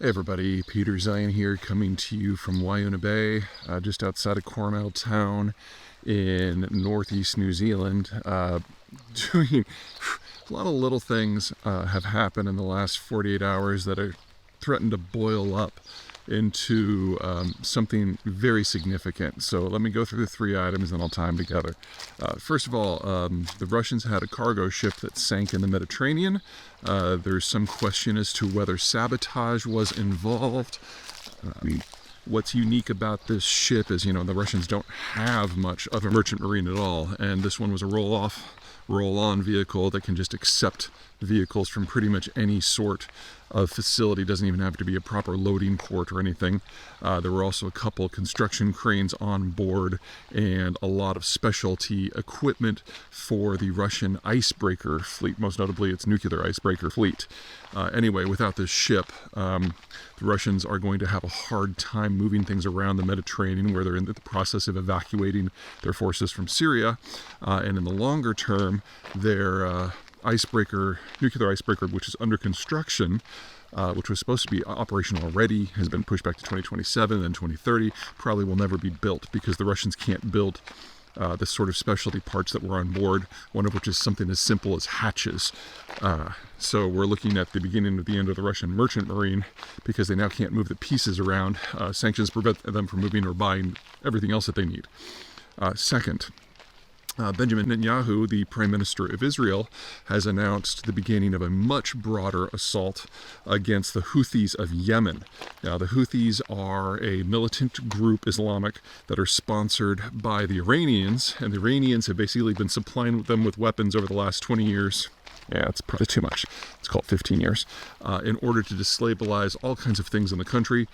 Hey everybody, Peter Zeihan here, coming to you from Waiona Bay, just outside of Cornwall Town in northeast New Zealand. Doing a lot of little things have happened in the last 48 hours that are threatened to boil up into something very significant. So let me go through the three items and I'll tie them together. First of all, the Russians had a cargo ship that sank in the Mediterranean. There's some question as to whether sabotage was involved. What's unique about this ship is, the Russians don't have much of a merchant marine at all, and this one was a roll-on vehicle that can just accept vehicles from pretty much any sort of facility. Doesn't even have to be a proper loading port or anything. There were also a couple construction cranes on board and a lot of specialty equipment for the Russian icebreaker fleet, most notably its nuclear icebreaker fleet. Anyway, without this ship, the Russians are going to have a hard time moving things around the Mediterranean, where they're in the process of evacuating their forces from Syria. And in the longer term, their nuclear icebreaker, which is under construction, which was supposed to be operational already, has been pushed back to 2027 and 2030, probably will never be built because the Russians can't build the sort of specialty parts that were on board, one of which is something as simple as hatches. So we're looking at the beginning of the end of the Russian merchant marine because they now can't move the pieces around. Sanctions prevent them from moving or buying everything else that they need. Second, Benjamin Netanyahu, the Prime Minister of Israel, has announced the beginning of a much broader assault against the Houthis of Yemen. Now, the Houthis are a militant group, Islamic, that are sponsored by the Iranians, and the Iranians have basically been supplying them with weapons over the last 20 years. Yeah, it's probably too much. It's called 15 years. In order to destabilize all kinds of things in the country,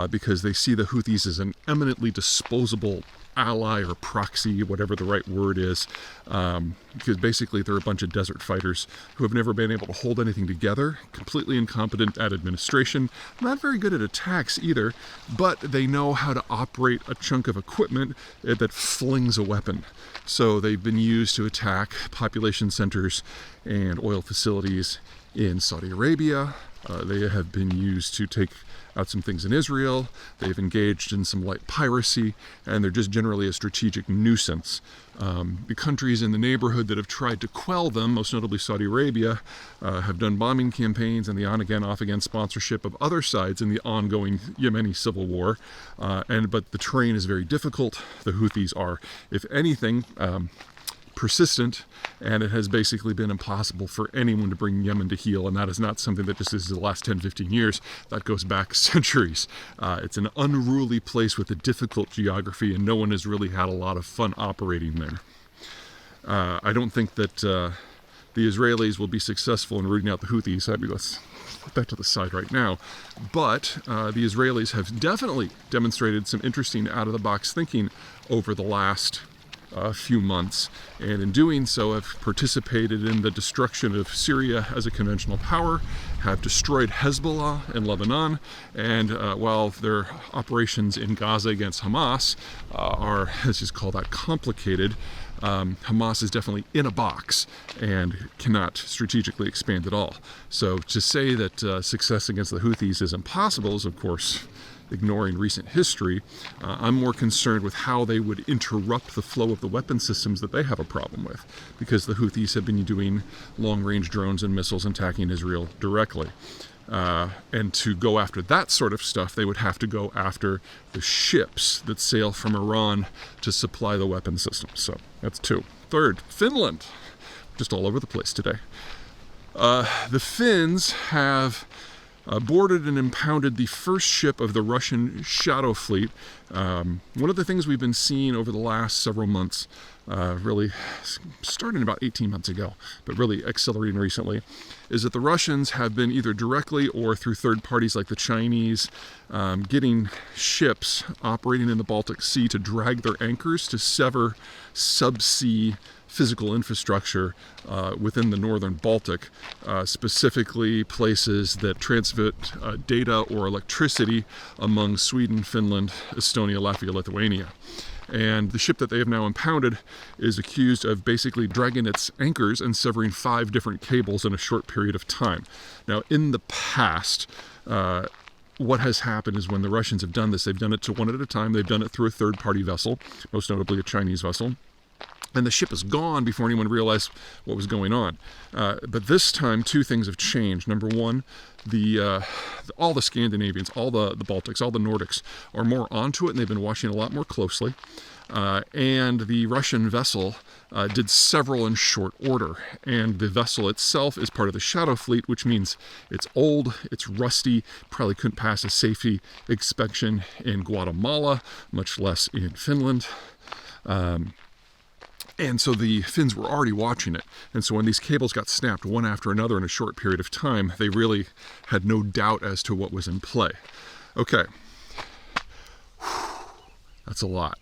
because they see the Houthis as an eminently disposable ally or proxy, whatever the right word is, because basically they're a bunch of desert fighters who have never been able to hold anything together, completely incompetent at administration, not very good at attacks either, but they know how to operate a chunk of equipment that flings a weapon. So they've been used to attack population centers and oil facilities in Saudi Arabia. They have been used to take out some things in Israel. They've engaged in some light piracy, and they're just generally a strategic nuisance. The countries in the neighborhood that have tried to quell them, most notably Saudi Arabia, have done bombing campaigns and the on-again, off-again sponsorship of other sides in the ongoing Yemeni civil war. But the terrain is very difficult. The Houthis are, if anything, persistent, and it has basically been impossible for anyone to bring Yemen to heel, and that is not something that just is the last 10-15 years. That goes back centuries. It's an unruly place with a difficult geography, and no one has really had a lot of fun operating there. I don't think that the Israelis will be successful in rooting out the Houthis. Let's put that to the side right now. But the Israelis have definitely demonstrated some interesting out-of-the-box thinking over the last few months, and in doing so have participated in the destruction of Syria as a conventional power, have destroyed Hezbollah in Lebanon, and while their operations in Gaza against Hamas are, let's just call that, complicated, Hamas is definitely in a box and cannot strategically expand at all. So to say that success against the Houthis is impossible is, of course, ignoring recent history. I'm more concerned with how they would interrupt the flow of the weapon systems that they have a problem with, because the Houthis have been doing long-range drones and missiles attacking Israel directly. And to go after that sort of stuff, they would have to go after the ships that sail from Iran to supply the weapon systems. So that's two. Third, Finland. Just all over the place today. The Finns have boarded and impounded the first ship of the Russian Shadow Fleet. One of the things we've been seeing over the last several months, really starting about 18 months ago, but really accelerating recently, is that the Russians have been either directly or through third parties like the Chinese getting ships operating in the Baltic Sea to drag their anchors to sever subsea physical infrastructure within the northern Baltic, specifically places that transmit data or electricity among Sweden, Finland, Estonia, Latvia, Lithuania. And the ship that they have now impounded is accused of basically dragging its anchors and severing 5 different cables in a short period of time. Now, in the past, what has happened is when the Russians have done this, they've done it to one at a time. They've done it through a third-party vessel, most notably a Chinese vessel. And the ship is gone before anyone realized what was going on. But this time, two things have changed. Number one, all the Scandinavians, all the Baltics, all the Nordics are more onto it, and they've been watching a lot more closely. And the Russian vessel did several in short order. And the vessel itself is part of the Shadow Fleet, which means it's old, it's rusty, probably couldn't pass a safety inspection in Guatemala, much less in Finland. And so the Finns were already watching it. And so when these cables got snapped one after another in a short period of time, they really had no doubt as to what was in play. Okay. That's a lot.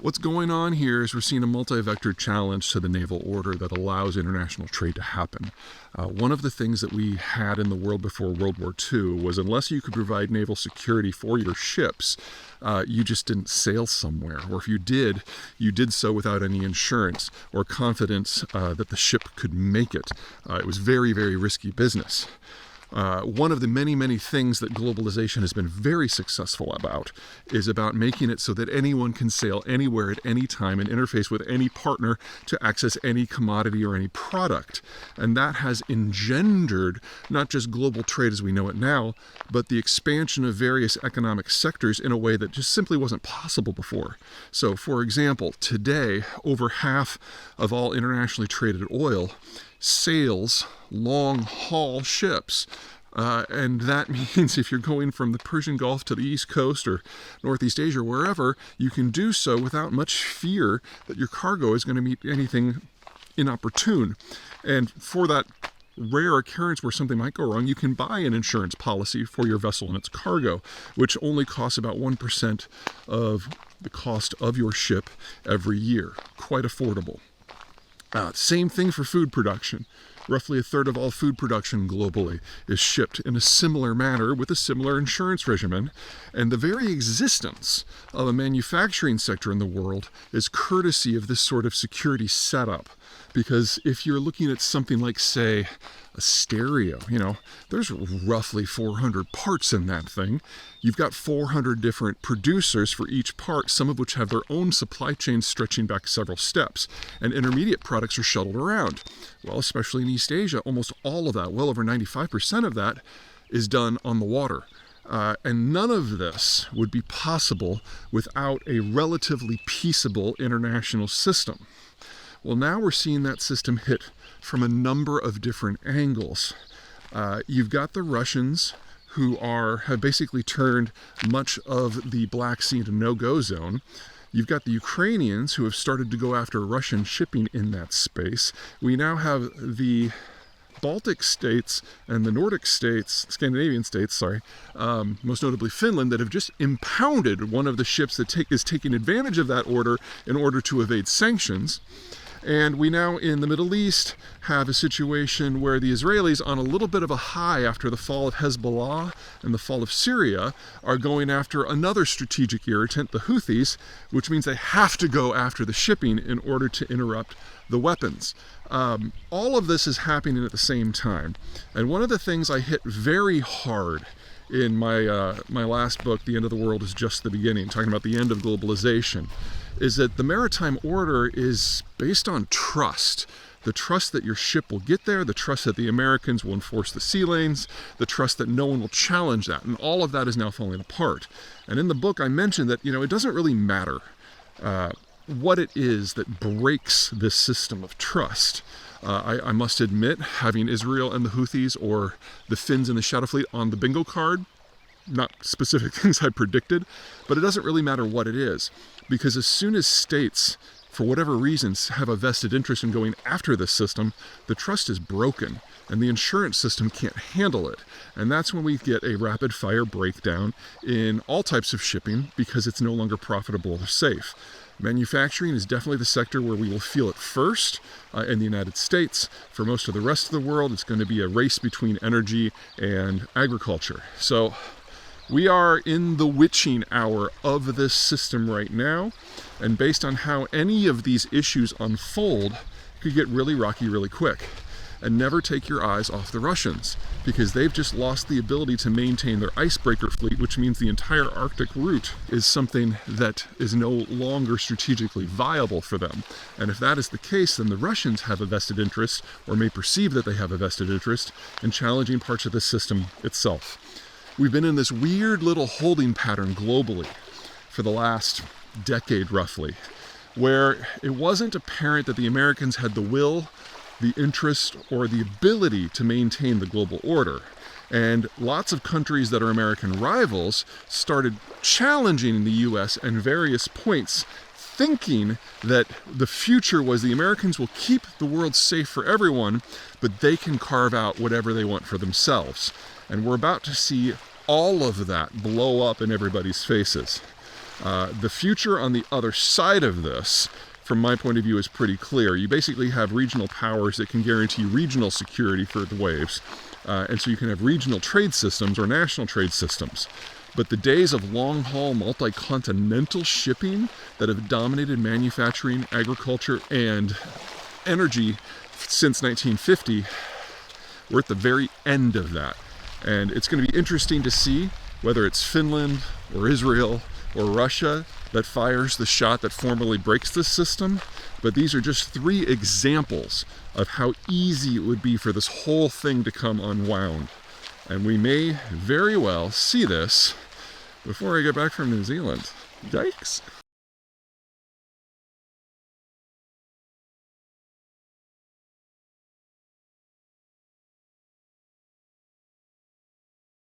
What's going on here is we're seeing a multi-vector challenge to the naval order that allows international trade to happen. One of the things that we had in the world before World War II was unless you could provide naval security for your ships, you just didn't sail somewhere. Or if you did so without any insurance or confidence that the ship could make it. It was very, very risky business. One of the many, many things that globalization has been very successful about is about making it so that anyone can sail anywhere at any time and interface with any partner to access any commodity or any product. And that has engendered not just global trade as we know it now, but the expansion of various economic sectors in a way that just simply wasn't possible before. So, for example, today, over half of all internationally traded oil sails long-haul ships. And that means if you're going from the Persian Gulf to the East Coast or Northeast Asia or wherever, you can do so without much fear that your cargo is going to meet anything inopportune. And for that rare occurrence where something might go wrong, you can buy an insurance policy for your vessel and its cargo, which only costs about 1% of the cost of your ship every year. Quite affordable. Same thing for food production. Roughly a third of all food production globally is shipped in a similar manner with a similar insurance regimen. And the very existence of a manufacturing sector in the world is courtesy of this sort of security setup. Because if you're looking at something like, say, a stereo, there's roughly 400 parts in that thing. You've got 400 different producers for each part, some of which have their own supply chains stretching back several steps. And intermediate products are shuttled around. Well, especially in East Asia, almost all of that, well over 95% of that, is done on the water. And none of this would be possible without a relatively peaceable international system. Well, now we're seeing that system hit from a number of different angles. You've got the Russians who have basically turned much of the Black Sea into no-go zone. You've got the Ukrainians who have started to go after Russian shipping in that space. We now have the Baltic states and the Nordic states, Scandinavian states, most notably Finland, that have just impounded one of the ships that is taking advantage of that order in order to evade sanctions. And we now, in the Middle East, have a situation where the Israelis, on a little bit of a high after the fall of Hezbollah and the fall of Syria, are going after another strategic irritant, the Houthis, which means they have to go after the shipping in order to interrupt the weapons. All of this is happening at the same time. And one of the things I hit very hard in my last book, The End of the World is Just the Beginning, talking about the end of globalization, is that the maritime order is based on trust. The trust that your ship will get there, the trust that the Americans will enforce the sea lanes, the trust that no one will challenge that. And all of that is now falling apart. And in the book, I mentioned that, it doesn't really matter what it is that breaks this system of trust. I must admit, having Israel and the Houthis or the Finns and the Shadow Fleet on the bingo card, not specific things I predicted, but it doesn't really matter what it is. Because as soon as states, for whatever reasons, have a vested interest in going after this system, the trust is broken and the insurance system can't handle it. And that's when we get a rapid fire breakdown in all types of shipping because it's no longer profitable or safe. Manufacturing is definitely the sector where we will feel it first in the United States. For most of the rest of the world, it's going to be a race between energy and agriculture. So we are in the witching hour of this system right now, and based on how any of these issues unfold, it could get really rocky really quick. And never take your eyes off the Russians, because they've just lost the ability to maintain their icebreaker fleet, which means the entire Arctic route is something that is no longer strategically viable for them. And if that is the case, then the Russians have a vested interest, or may perceive that they have a vested interest, in challenging parts of the system itself. We've been in this weird little holding pattern globally for the last decade roughly, where it wasn't apparent that the Americans had the will, the interest, or the ability to maintain the global order. And lots of countries that are American rivals started challenging the US at various points, thinking that the future was the Americans will keep the world safe for everyone, but they can carve out whatever they want for themselves. And we're about to see all of that blow up in everybody's faces. The future on the other side of this, from my point of view, is pretty clear. You basically have regional powers that can guarantee regional security for the waves. And so you can have regional trade systems or national trade systems. But the days of long-haul, multi-continental shipping that have dominated manufacturing, agriculture, and energy since 1950, we're at the very end of that. And it's going to be interesting to see whether it's Finland or Israel or Russia that fires the shot that formally breaks this system. But these are just 3 examples of how easy it would be for this whole thing to come unwound. And we may very well see this before I get back from New Zealand. Yikes.